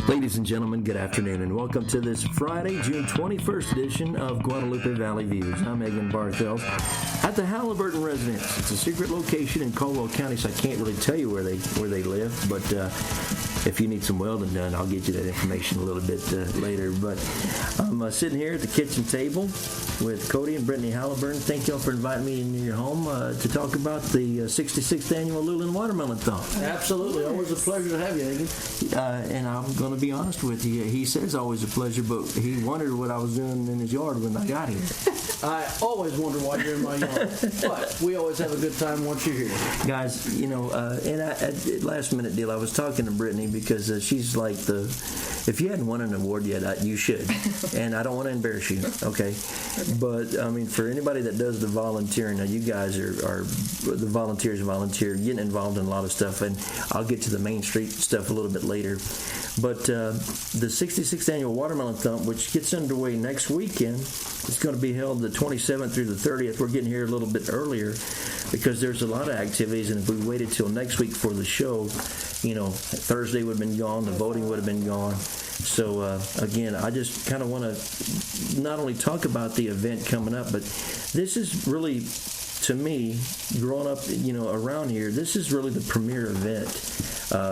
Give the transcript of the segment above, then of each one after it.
Ladies and gentlemen, good afternoon, and welcome to this Friday, June 21st edition of Guadalupe Valley Views. I'm Megan Barthels at the Halliburton residence. It's a secret location in Caldwell County, so I can't really tell you where they live, but if you need some welding done, I'll get you that information a little bit later. But I'm sitting here at the kitchen table with Cody and Brittaney Halliburton. Thank y'all for inviting me into your home to talk about the 66th annual Luling Watermelon Thump. Absolutely. Always a pleasure to have you, Megan. And I'm going to be honest with you. He says always a pleasure, but he wondered what I was doing in his yard when I got here. I always wonder why you're in my yard, but we always have a good time once you're here. Guys, last minute deal, I was talking to Brittaney because she's like if you hadn't won an award yet, you should. And I don't want to embarrass you, okay? But, I mean, for anybody that does the volunteering, now you guys are the volunteers getting involved in a lot of stuff, and I'll get to the Main Street stuff a little bit later. But the 66th Annual Watermelon Thump, which gets underway next weekend, it's going to be held the 27th through the 30th. We're getting here a little bit earlier because there's a lot of activities, and if we waited till next week for the show, Thursday would have been gone, the voting would have been gone. So, again, I just kind of want to not only talk about the event coming up, but this is really, to me, growing up, around here, this is really the premier event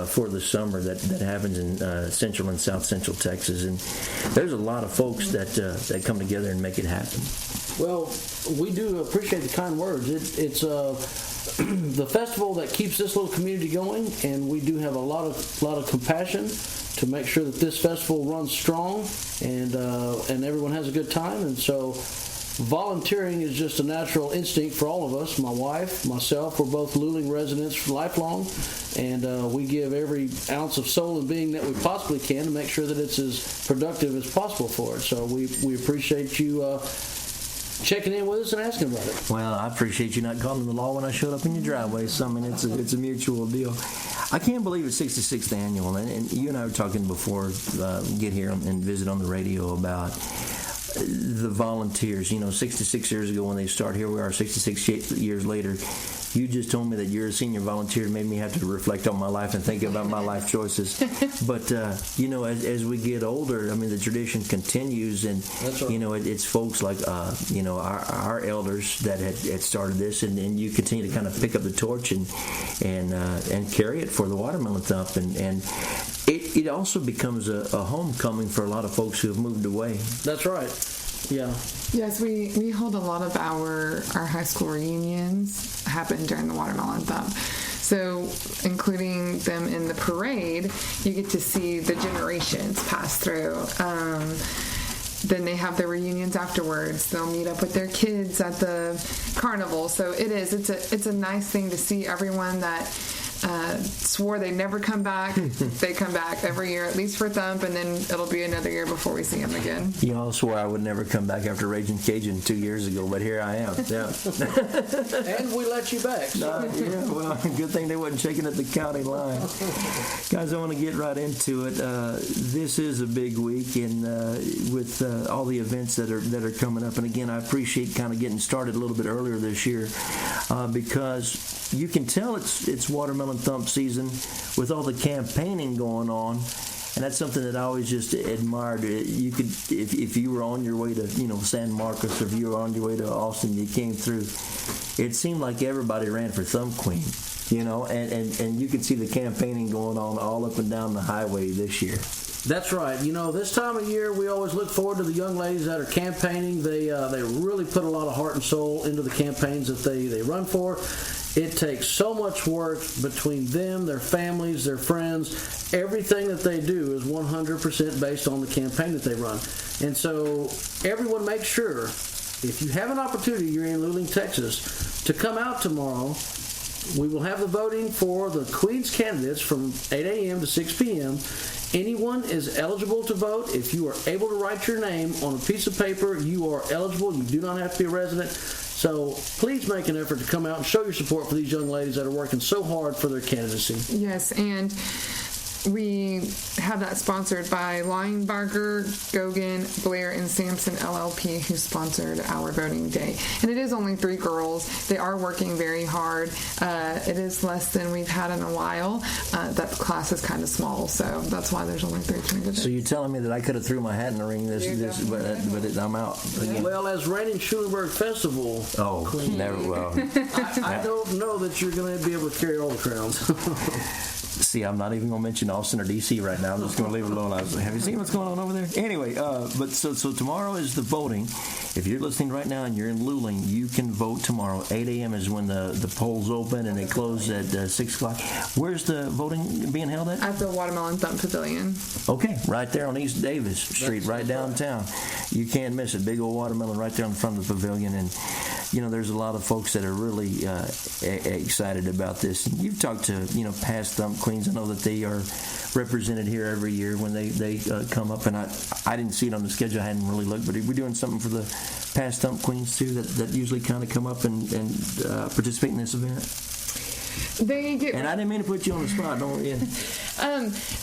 for the summer that happens in Central and South Central Texas. And there's a lot of folks that come together and make it happen. Well, we do appreciate the kind words. It's the festival that keeps this little community going, and we do have a lot of compassion to make sure that this festival runs strong and everyone has a good time. And so volunteering is just a natural instinct for all of us. My wife, myself, we're both Luling residents for lifelong, and we give every ounce of soul and being that we possibly can to make sure that it's as productive as possible for it. So we appreciate you checking in with us and asking about it. Well, I appreciate you not calling the law when I showed up in your driveway. So, I mean, it's a mutual deal. I can't believe it's 66th annual, and you and I were talking before get here and visit on the radio about the volunteers. 66 years ago when they started, here we are 66 years later. You just told me that you're a senior volunteer. It made me have to reflect on my life and think about my life choices. But, as we get older, I mean, the tradition continues. And, That's right. It's folks like, our elders that had started this. And you continue to kind of pick up the torch and carry it for the Watermelon Thump. And it also becomes a homecoming for a lot of folks who have moved away. That's right. Yeah. Yes, we hold a lot of our high school reunions happen during the Watermelon Thump. So, including them in the parade, you get to see the generations pass through. Then they have their reunions afterwards. They'll meet up with their kids at the carnival. So it's a nice thing to see everyone that swore they'd never come back. They come back every year, at least for Thump, and then it'll be another year before we see them again. Y'all swore I would never come back after Raging Cajun 2 years ago, but here I am. Yeah. And we let you back. So. Well, good thing they wasn't shaking at the county line. Guys, I want to get right into it. This is a big week, and with all the events that are coming up, and again, I appreciate kind of getting started a little bit earlier this year because you can tell it's Watermelon Thump season with all the campaigning going on, and that's something that I always just admired. You could, if you were on your way to San Marcos, or if you were on your way to Austin, you came through. It seemed like everybody ran for Thump Queen, and you could see the campaigning going on all up and down the highway this year. That's right. This time of year, we always look forward to the young ladies that are campaigning. They really put a lot of heart and soul into the campaigns that they run for. It takes so much work between them, their families, their friends. Everything that they do is 100% based on the campaign that they run. And so everyone make sure, if you have an opportunity, you're in Luling, Texas, to come out tomorrow. We will have the voting for the Queen's candidates from 8 a.m. to 6 p.m. Anyone is eligible to vote. If you are able to write your name on a piece of paper, you are eligible. You do not have to be a resident. So please make an effort to come out and show your support for these young ladies that are working so hard for their candidacy. Yes, and we have that sponsored by Linebarger, Gogan, Blair, and Sampson LLP, who sponsored our voting day. And it is only 3 girls. They are working very hard. It is less than we've had in a while. That class is kind of small, so that's why there's only 3 candidates. So you're telling me that I could have threw my hat in the ring but I'm out again. Well, as reigning Schulenburg Festival queen, never well. I don't know that you're going to be able to carry all the crowns. See, I'm not even going to mention Austin or D.C. right now. I'm just going to leave it alone. Have you seen what's going on over there? Anyway, but so tomorrow is the voting. If you're listening right now and you're in Luling, you can vote tomorrow. 8 a.m. is when the polls open, and they close at 6 o'clock. Where's the voting being held at? At the Watermelon Thump Pavilion. Okay, right there on East Davis Street, right downtown. You can't miss it. Big old watermelon right there in front of the pavilion. And, there's a lot of folks that are really excited about this. And you've talked to, past Thump Queens. I know that they are represented here every year when they come up. And I didn't see it on the schedule. I hadn't really looked. But are we doing something for the past Thump Queens, too, that usually kind of come up and participate in this event? They get. And I didn't mean to put you on the spot. Don't. Yeah.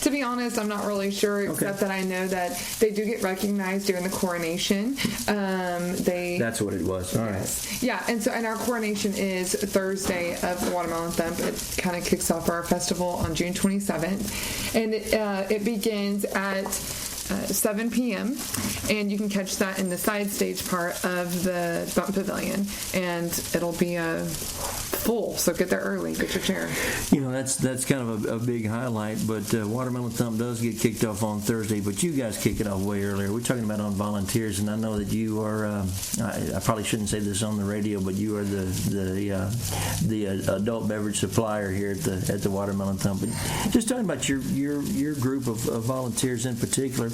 To be honest, I'm not really sure, except that I know that they do get recognized during the coronation. That's what it was. All right. Yeah, and our coronation is Thursday of the Watermelon Thump. It kind of kicks off our festival on June 27th, and it begins at 7 p.m. and you can catch that in the side stage part of the Thump Pavilion, and it'll be full, so get there early, get your chair. That's kind of a big highlight, but Watermelon Thump does get kicked off on Thursday, but you guys kick it off way earlier. We're talking about on volunteers, and I know that you are, I probably shouldn't say this on the radio, but you are the adult beverage supplier here at the Watermelon Thump. But just talking about your group of volunteers in particular,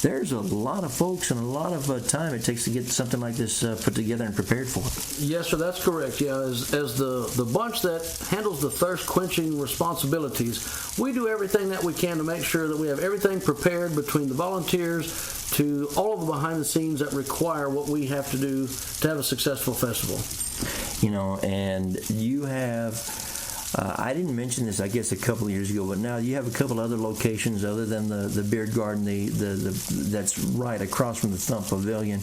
there's a lot of folks and a lot of time it takes to get something like this put together and prepared for. Yes, sir, that's correct. Yeah, as the bunch that handles the thirst quenching responsibilities, we do everything that we can to make sure that we have everything prepared, between the volunteers to all of the behind the scenes that require what we have to do to have a successful festival. And you have. I didn't mention this, I guess, a couple of years ago, but now you have a couple other locations other than the Beard Garden, that's right across from the Thump Pavilion.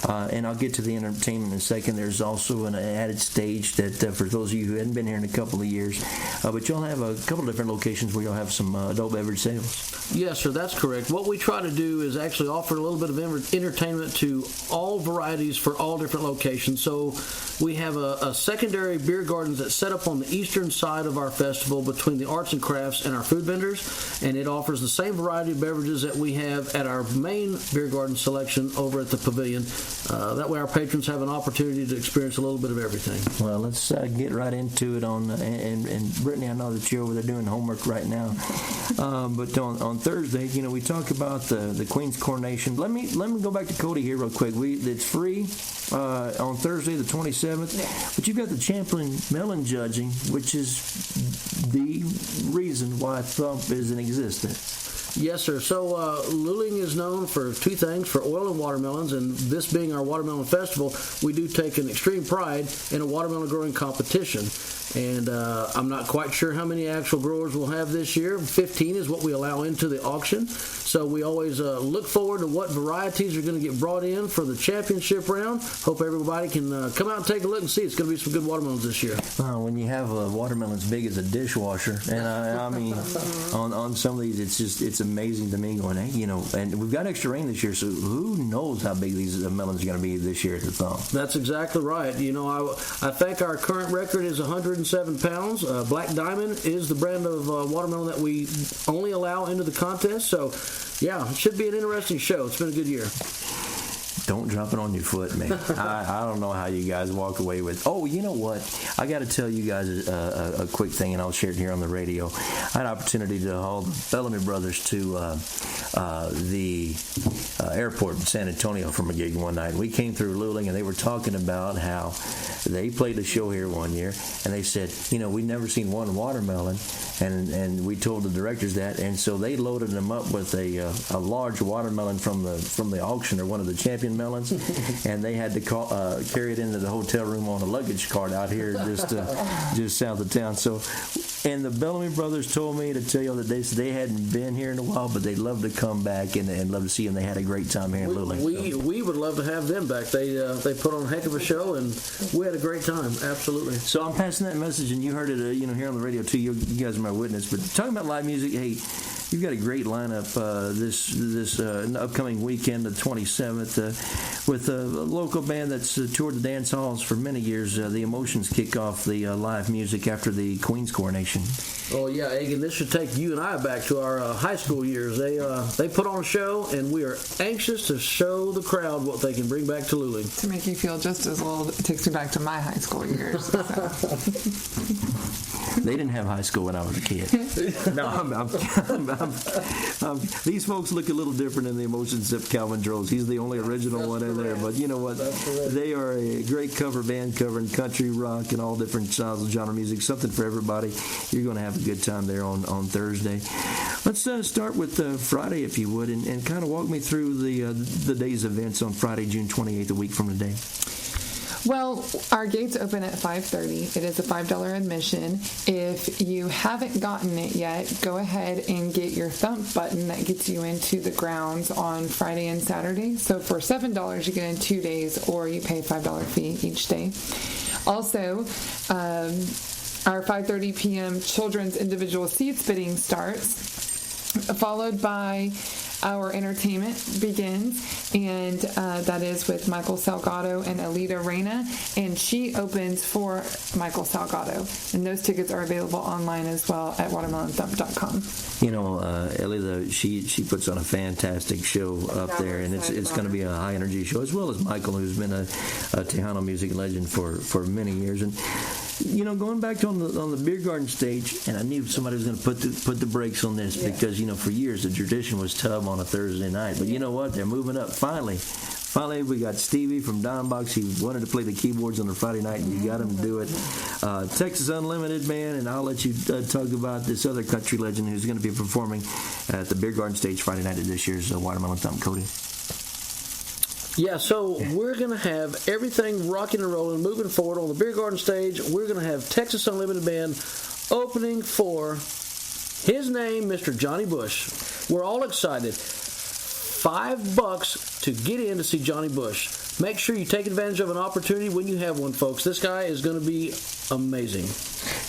And I'll get to the entertainment in a second. There's also an added stage that for those of you who hadn't been here in a couple of years, but you'll have a couple of different locations where you'll have some adult beverage sales. Yes, sir, that's correct. What we try to do is actually offer a little bit of entertainment to all varieties for all different locations. So we have a secondary beer gardens that's set up on the eastern side of our festival between the arts and crafts and our food vendors, and it offers the same variety of beverages that we have at our main beer garden selection over at the pavilion. That way our patrons have an opportunity to experience a little bit of everything. Well, let's get right into it. And Brittaney, I know that you're over there doing homework right now, but on Thursday, we talk about the Queen's coronation. Let me go back to Cody here real quick. It's free on Thursday the 27th, but you've got the Champlain Melon judging, which is the reason why Thump is in existence. Yes, sir. So Luling is known for two things, for oil and watermelons, and this being our Watermelon Festival, we do take an extreme pride in a watermelon growing competition. And I'm not quite sure how many actual growers we'll have this year. 15 is what we allow into the auction. So we always look forward to what varieties are going to get brought in for the championship round. Hope everybody can come out and take a look and see. It's going to be some good watermelons this year. When you have a watermelon as big as a dishwasher, and I mean, on some of these, it's amazing to me going, hey, and we've got extra rain this year, so who knows how big these melons are going to be this year at the Thump. That's exactly right. I think our current record is 107 pounds. Black Diamond is the brand of watermelon that we only allow into the contest. So, yeah, it should be an interesting show. It's been a good year. Don't drop it on your foot, man. I don't know how you guys walk away with. Oh, you know what? I got to tell you guys a quick thing, and I'll share it here on the radio. I had an opportunity to haul the Bellamy brothers to the airport in San Antonio from a gig one night. We came through Luling, and they were talking about how they played a show here one year, and they said, we'd never seen one watermelon, and we told the directors that, and so they loaded them up with a large watermelon from the auction, or one of the champion watermelons, and they had to carry it into the hotel room on a luggage cart out here just south of town. So, and the Bellamy brothers told me to tell you that they hadn't been here in a while, but they'd love to come back and love to see them. They had a great time here in Luling. We would love to have them back. They put on a heck of a show, and we had a great time. Absolutely. So I'm passing that message, and you heard it, here on the radio too. You guys are my witness. But talking about live music, hey, you've got a great lineup this upcoming weekend, the 27th, with a local band that's toured the dance halls for many years. The Emotions kick off the live music after the Queen's coronation. Oh yeah, Egan, this should take you and I back to our high school years. They put on a show, and we are anxious to show the crowd what they can bring back to Luling. To make you feel just as old, it takes me back to my high school years. So. They didn't have high school when I was a kid. No, these folks look a little different in the Emotions except Calvin Droz. He's the only original one in there. But you know what? They are a great cover band covering country, rock, and all different styles of genre music. Something for everybody. You're going to have a good time there on Thursday. Let's start with Friday, if you would, and kind of walk me through the day's events on Friday, June 28th, a week from today. Well, our gates open at 5:30. It is a $5 admission. If you haven't gotten it yet, go ahead and get your Thump button that gets you into the grounds on Friday and Saturday. So for $7, you get in 2 days, or you pay a $5 fee each day. Also, our 5:30 p.m. children's individual seats bidding starts, followed by our entertainment begins, and that is with Michael Salgado and Alita Reyna, and she opens for Michael Salgado, and those tickets are available online as well at watermelonthump.com. Alita, she puts on a fantastic show up there, and it's going to be a high energy show, as well as Michael, who's been a Tejano music legend for many years. And going back to on the beer garden stage, and I knew somebody was going to put the brakes on this, because for years the tradition was Tub on a Thursday night. But you know what? They're moving up. Finally, we got Stevie from Don Box. He wanted to play the keyboards on a Friday night, and you got him to do it. Texas Unlimited, man, and I'll let you talk about this other country legend who's going to be performing at the beer garden stage Friday night at this year's Watermelon Thump. Cody. Yeah, so we're going to have everything rocking and rolling, moving forward on the beer garden stage. We're going to have Texas Unlimited Band opening for his name, Mr. Johnny Bush. We're all excited. $5 to get in to see Johnny Bush. Make sure you take advantage of an opportunity when you have one, folks. This guy is going to be amazing.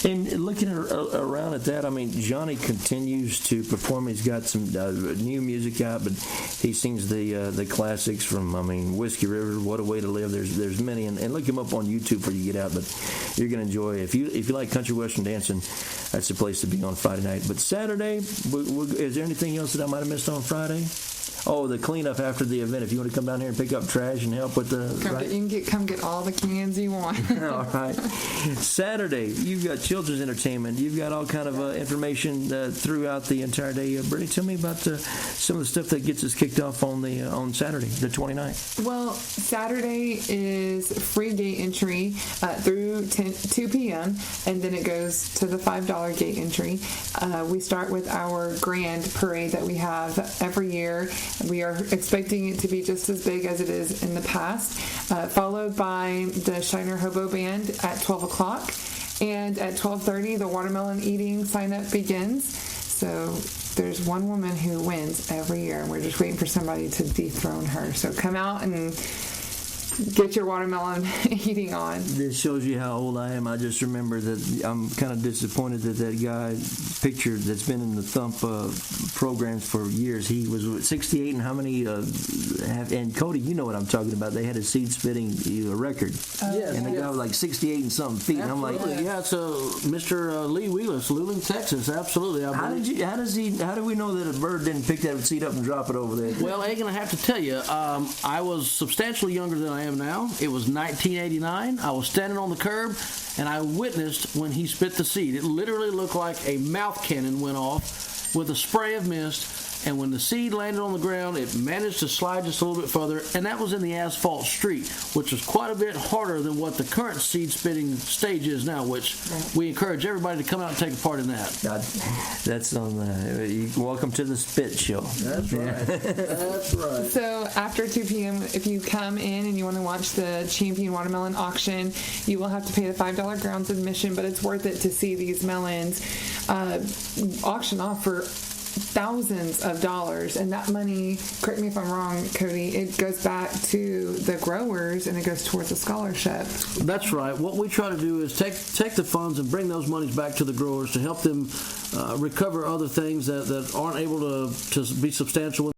And looking around at that, Johnny continues to perform. He's got some new music out, but he sings the classics from, Whiskey River, What a Way to Live. There's many, and look him up on YouTube before you get out. But you're going to enjoy it. If you like country western dancing, that's the place to be on Friday night. But Saturday, is there anything else that I might have missed on Friday? Oh, the cleanup after the event. If you want to come down here and pick up trash and help with the... You can come get all the cans you want. All right. Saturday, you've got children's entertainment. You've got all kind of information throughout the entire day. Brittany, tell me about some of the stuff that gets us kicked off on Saturday, the 29th. Well, Saturday is free gate entry through 2 p.m., and then it goes to the $5 gate entry. We start with our grand parade that we have every year. We are expecting it to be just as big as it is in the past, followed by the Shiner Hobo Band at 12 o'clock. And at 12:30, the watermelon eating sign-up begins. So there's one woman who wins every year, and we're just waiting for somebody to dethrone her. So come out and get your watermelon eating on. This shows you how old I am. I just remember that I'm kind of disappointed that guy picture that's been in the Thump programs for years. He was 68, and how many and Cody, you know what I'm talking about. They had a seed spitting record. And the guy was like 68 and something feet. Absolutely. And I'm like, yeah, so Mr. Lee Wheelis, Luling, Texas, absolutely. How do we know that a bird didn't pick that seed up and drop it over there? Well, Egan, I have to tell you, I was substantially younger than I am now. It was 1989. I was standing on the curb, and I witnessed when he spit the seed. It literally looked like a mouth cannon went off with a spray of mist, and when the seed landed on the ground, it managed to slide just a little bit further, and that was in the asphalt street, which was quite a bit harder than what the current seed spitting stage is now, which we encourage everybody to come out and take a part in that. That's on the welcome to the spit show. That's right. That's right. So after 2 p.m., if you come in and you want to watch the Champion Watermelon auction, you will have to pay the $5 grounds admission, but it's worth it to see these melons auction off for thousands of dollars, and that money, correct me if I'm wrong, Cody, it goes back to the growers and it goes towards a scholarship. That's right. What we try to do is take the funds and bring those monies back to the growers to help them recover other things that aren't able to be substantial.